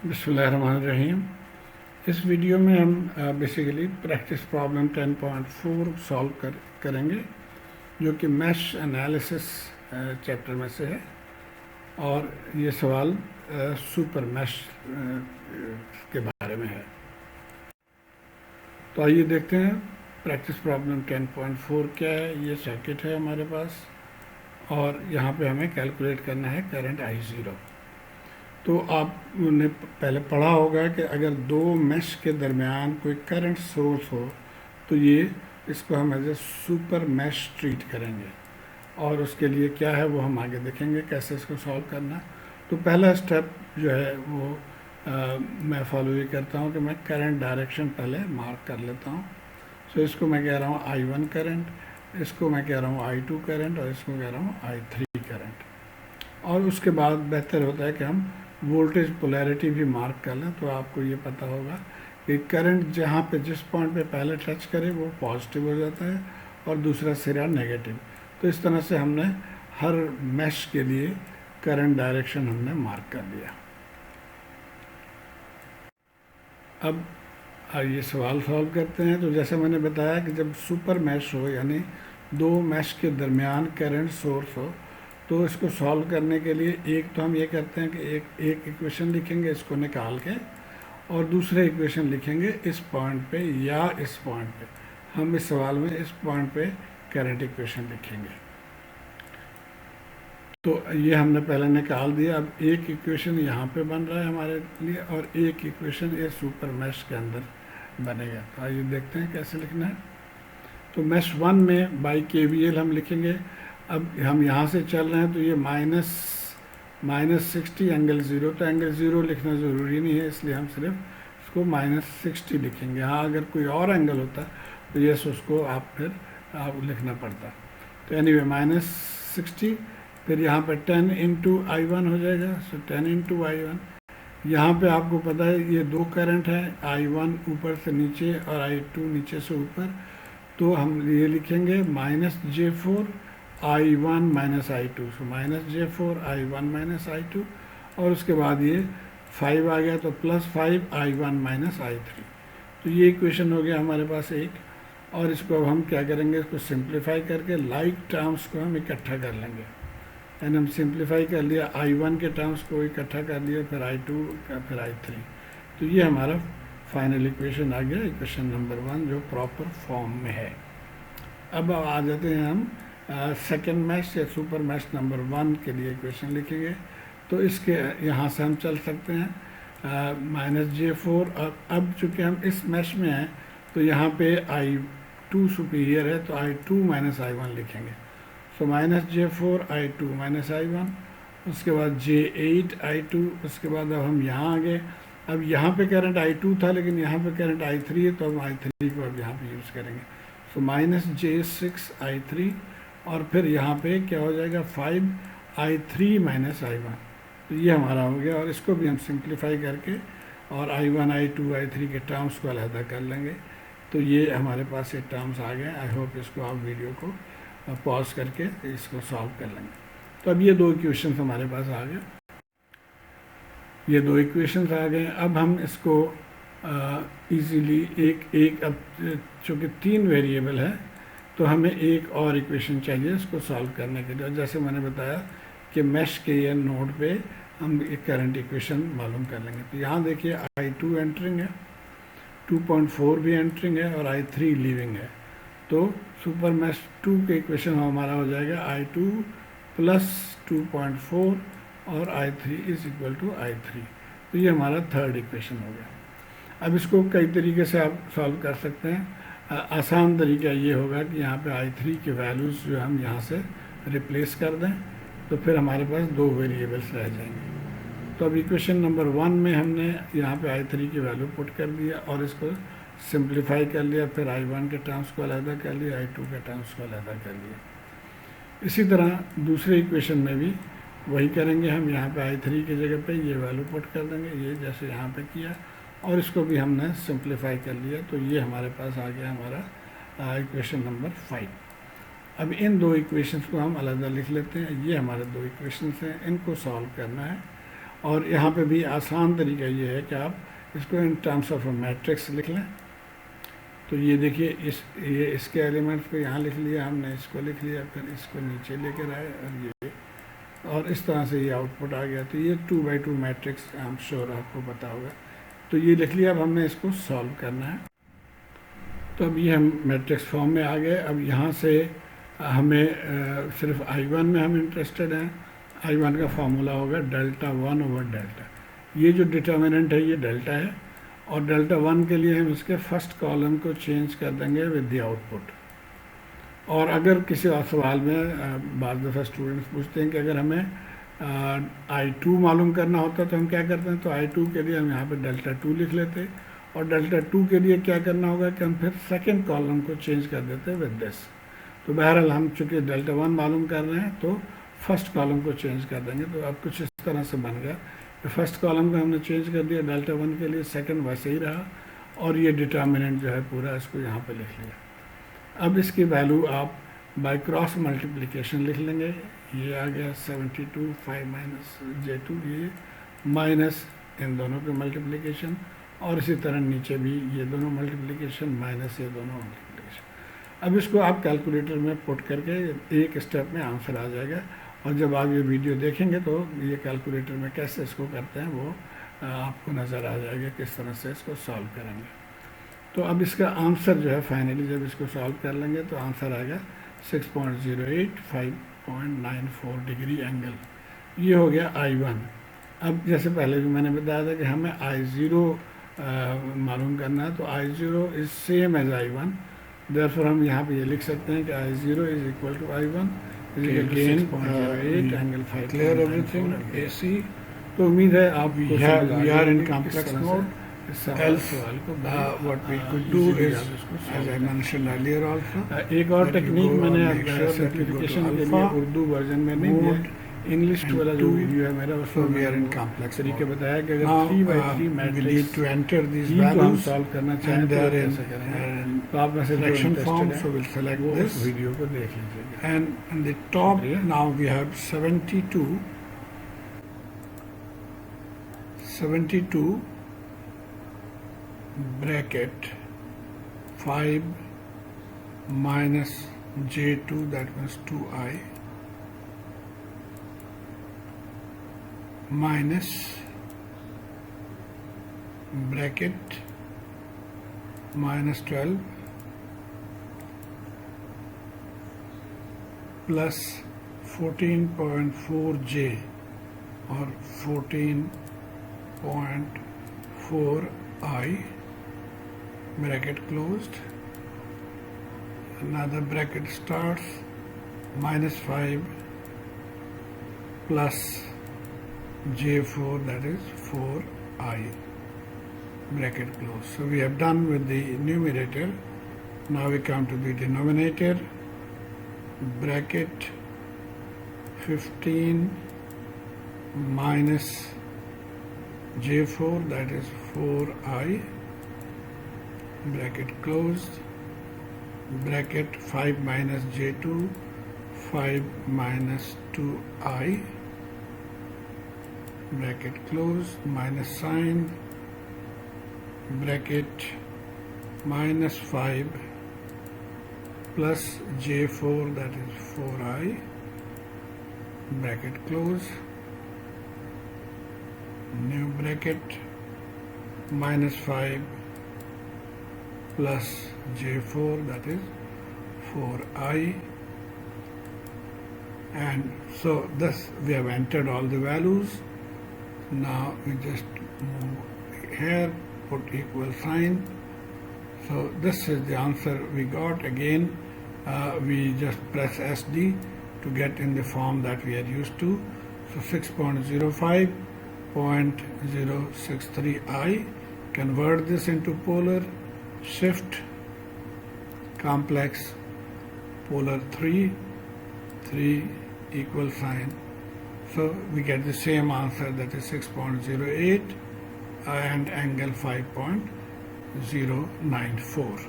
बिस्मिल्लाहिर्रहमानिर्रहीम। इस वीडियो में हम बेसिकली प्रैक्टिस प्रॉब्लम 10.4 सॉल्व करेंगे, जो कि मैश एनालिसिस चैप्टर में से है। और ये सवाल सुपर मैश के बारे में है। तो आइए देखते हैं प्रैक्टिस प्रॉब्लम 10.4 क्या है। ये सर्किट है हमारे पास और यहाँ पे हमें कैलकुलेट करना है करंट I0। तो आपने पहले पढ़ा होगा कि अगर दो मैश के दरमियान कोई करंट सोर्स हो तो इसको हम as a super mash treat करेंगे, और उसके लिए क्या है वो हम आगे देखेंगे कैसे इसको सॉल्व करना। तो पहला स्टेप जो है वो मैं फॉलो ये करता हूँ कि मैं करंट डायरेक्शन पहले मार्क कर लेता हूँ। सो इसको मैं कह रहा हूँ I1 करंट, इसको मैं कह रहा हूँ I2 करंट, और इसको कह रहा हूँ I3 करंट। और उसके बाद बेहतर होता है कि हम वोल्टेज पोलैरिटी भी मार्क कर लें, तो आपको ये पता होगा कि करंट जहाँ पे जिस पॉइंट पे पहले टच करे वो पॉजिटिव हो जाता है और दूसरा सिरा नेगेटिव। तो इस तरह से हमने हर मैश के लिए करंट डायरेक्शन हमने मार्क कर दिया। अब ये सवाल सॉल्व करते हैं। तो जैसे मैंने बताया कि जब सुपर मैश हो, यानी दो मैश के दरमियान करंट सोर्स हो, तो इसको सॉल्व करने के लिए एक तो हम ये करते हैं कि एक इक्वेशन लिखेंगे इसको निकाल के, और दूसरे इक्वेशन लिखेंगे इस पॉइंट पे या इस पॉइंट पे। हम इस सवाल में इस पॉइंट पे करंट इक्वेशन लिखेंगे। तो ये हमने पहले निकाल दिया। अब एक इक्वेशन यहाँ पे बन रहा है हमारे लिए, और एक इक्वेशन ये सुपर मैश के अंदर बनेगा। तो आइए देखते हैं कैसे लिखना है। तो मैश 1 में बाई KVL हम लिखेंगे। अब हम यहाँ से चल रहे हैं तो ये -60 एंगल 0, तो एंगल 0 लिखना ज़रूरी नहीं है, इसलिए हम सिर्फ इसको -60 लिखेंगे। हाँ, अगर कोई और एंगल होता तो यस उसको आप लिखना पड़ता। तो एनीवे -60, फिर यहाँ पे 10 इंटू I1 हो जाएगा। सो 10 इंटू I1। यहाँ पे आपको पता है ये दो करंट है, I1 ऊपर से नीचे और I2 नीचे से ऊपर। तो हम ये लिखेंगे -J4 I1 -I2, सो -J4 I1 -I2, और उसके बाद ये 5 आ गया तो +5 I1 -I3। तो ये इक्वेशन हो गया हमारे पास एक। और इसको अब हम क्या करेंगे, इसको सिंप्लीफाई करके लाइक टर्म्स को हम इकट्ठा कर लेंगे। एंड हम सिंप्लीफाई कर लिया, I1 के टर्म्स को इकट्ठा कर लिया, फिर I2 का, फिर I3। तो ये हमारा फाइनल इक्वेशन आ गया, इक्वेशन नंबर 1, जो प्रॉपर फॉर्म में है। अब आ जाते हैं हम सेकेंड मैश या सुपर मैश नंबर 1 के लिए इक्वेशन लिखेंगे। तो इसके यहाँ से हम चल सकते हैं -J4। और अब चूँकि हम इस मैश में हैं तो यहाँ पे I2 सुपीरियर है, तो I2 -I1 लिखेंगे। सो -J4 I2 -I1, उसके बाद J8 I2। उसके बाद अब हम यहाँ आ गए। अब यहाँ पे करंट I2 था, लेकिन यहाँ पे करंट I3 है, तो हम I3 को अब यहाँ पे यूज़ करेंगे। सो -J6 I3, और फिर यहाँ पे क्या हो जाएगा 5 I3 -I1। तो ये हमारा हो गया, और इसको भी हम सिंप्लीफाई करके और I1 I2 I3 के टर्म्स को अलहदा कर लेंगे। तो ये हमारे पास ये टर्म्स आ गए। आई होप इसको आप वीडियो को पॉज करके इसको सॉल्व कर लेंगे। तो अब ये दो इक्वेशंस हमारे पास आ गए, ये दो इक्वेशंस आ गए। अब हम इसको इजीली एक अब चूँकि 3 वेरिएबल है तो हमें एक और इक्वेशन चाहिए इसको सॉल्व करने के लिए। और जैसे मैंने बताया कि मैश के ये नोड पे हम एक करंट इक्वेशन मालूम कर लेंगे। तो यहाँ देखिए I2 एंटरिंग है, 2.4 भी एंटरिंग है, और I3 लीविंग है। तो सुपर मैश 2 के इक्वेशन हमारा हो जाएगा I2 + 2.4 और I3 = I3। तो ये हमारा थर्ड इक्वेशन हो गया। अब इसको कई तरीके से आप सॉल्व कर सकते हैं। आसान तरीका ये होगा कि यहाँ पे I3 के वैल्यूज़ जो हम यहाँ से रिप्लेस कर दें, तो फिर हमारे पास दो वेरिएबल्स रह जाएंगे। तो अब इक्वेशन नंबर 1 में हमने यहाँ पे I3 की वैल्यू पुट कर दिया और इसको सिंप्लीफाई कर लिया, फिर I1 के टर्म्स को अलहदा कर लिया, I2 के टर्म्स को अलहदा कर लिया। इसी तरह दूसरे इक्वेशन में भी वही करेंगे हम। यहाँ पे I3 की जगह पे ये वैल्यू पुट कर देंगे, ये जैसे यहाँ पे किया, और इसको भी हमने सिंप्लीफाई कर लिया। तो ये हमारे पास आ गया हमारा इक्वेशन नंबर 5। अब इन दो इक्वेशंस को हम अलग लिख लेते हैं। ये हमारे दो इक्वेशंस हैं, इनको सॉल्व करना है। और यहाँ पे भी आसान तरीका ये है कि आप इसको इन टर्म्स ऑफ मैट्रिक्स लिख लें। तो ये देखिए ये इसके एलिमेंट्स को यहाँ लिख लिया हमने, इसको लिख लिया, फिर इसको नीचे लेकर आए और इस तरह से ये आउटपुट आ गया। तो ये 2x2 matrix, I am sure आपको पता होगा। तो ये लिख लिया, अब हमने इसको सॉल्व करना है। तो अब ये हम मैट्रिक्स फॉर्म में आ गए। अब यहाँ से हमें सिर्फ I1 में हम इंटरेस्टेड हैं। I1 का फार्मूला होगा डेल्टा 1 ओवर डेल्टा। ये जो डिटर्मिनेंट है ये डेल्टा है, और डेल्टा 1 के लिए हम इसके फर्स्ट कॉलम को चेंज कर देंगे विद द आउटपुट। और अगर किसी और सवाल में बाद दफ़ा स्टूडेंट्स पूछते हैं कि अगर हमें I2 मालूम करना होता तो हम क्या करते हैं, तो I2 के लिए हम यहाँ पे डेल्टा 2 लिख लेते, और डेल्टा 2 के लिए क्या करना होगा कि हम फिर सेकंड कॉलम को चेंज कर देते विद दिस। तो बहरहाल हम चूँकि डेल्टा 1 मालूम कर रहे हैं तो फर्स्ट कॉलम को चेंज कर देंगे। तो अब कुछ इस तरह से बन गया, फर्स्ट कॉलम को हमने चेंज कर दिया डेल्टा 1 के लिए, सेकंड वैसे ही रहा, और ये डिटर्मिनेंट जो है पूरा इसको यहाँ पे लिख लिया। अब इसकी वैल्यू आप बाय क्रॉस मल्टीप्लिकेशन लिख लेंगे। ये आ गया 72 5 माइनस J2, ये माइनस इन दोनों के मल्टीप्लिकेशन, और इसी तरह नीचे भी ये दोनों मल्टीप्लिकेशन माइनस ये दोनों मल्टीप्लिकेशन। अब इसको आप कैलकुलेटर में पुट करके एक स्टेप में आंसर आ जाएगा, और जब आप ये वीडियो देखेंगे तो ये कैलकुलेटर में कैसे इसको करते हैं वो आपको नज़र आ जाएगा, किस तरह से इसको सॉल्व करेंगे। तो अब इसका आंसर जो है फाइनली जब इसको सॉल्व कर लेंगे तो आंसर आएगा 6.08 5.94 डिग्री एंगल। ये हो गया I1। अब जैसे पहले भी मैंने बताया था कि हमें I0 मालूम करना है, तो I0 is same as I1, therefore हम यहाँ पे ये लिख सकते हैं कि I0 is equal to I1 again 6.08 angle 5। Clear everything, AC. तो उम्मीद है आप We are in complex mode. Else, what we could do is, as I mentioned earlier also, एक और that you टेक्निक go मैंने make sure that you go to simplification के लिए alpha Urdu version में नहीं दिया, mode इंग्लिश वाला जो वीडियो है मेरा so उसमें we are in मैंने complex तरीके mode. बताया कि अगर Now 3x3 we need matrix to enter these ही को हम values सॉल्व करना चाहें and तो they are in कैसे करेंगे। तो आप में से जो fraction form, interested so we'll है select वो this. उस वीडियो को देख लीजिएगा। And in the top शुक्रिया। now we have 72 bracket 5 minus J2, that means 2I, minus bracket minus 12 plus 14.4J or 14.4I, bracket closed. Another bracket starts, minus 5 plus J4, that is 4I, bracket closed. So we have done with the numerator. Now we come to the denominator, bracket 15 minus J4, that is 4I, bracket closed, bracket 5 minus J2, 5 minus 2I, bracket closed, minus sign, bracket minus 5 plus J4, that is 4I, bracket close, new bracket minus 5 plus J4, that is 4I, and so thus we have entered all the values. Now we just move here, put equal sign. So this is the answer we got. Again we just press SD to get in the form that we are used to. So 6.05.063I, convert this into polar, shift, complex, polar 3 equal sign. So we get the same answer, that is 6.08 and angle 5.094.